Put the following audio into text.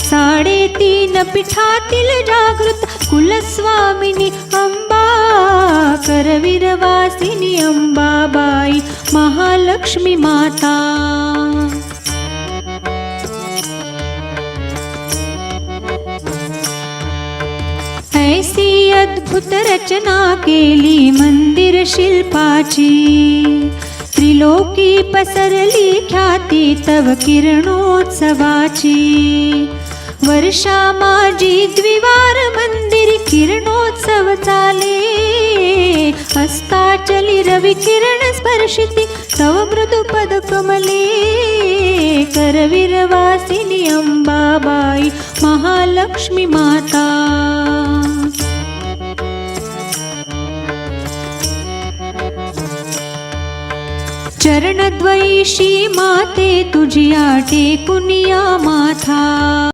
3.5 पीठातील जागृत कुलस्वामिनी अंबा, करवीरवासिनी अंबाबाई महालक्ष्मी माता। ऐसी अद्भुत रचना केली मंदिर शिल्पाची, त्रिलोकी पसरली ख्याती तव किरणोत्सवाची। वर्षा माझी द्विवार मंदिर किरणोत्सव चाले, अस्ताचली रवि किरण स्पर्शिती तव मृदु पद कमले, करवीरवासिनी अंबाबाई महालक्ष्मी माता। चरणद्वयीशी माते तुझिया टेकुनिया माथा।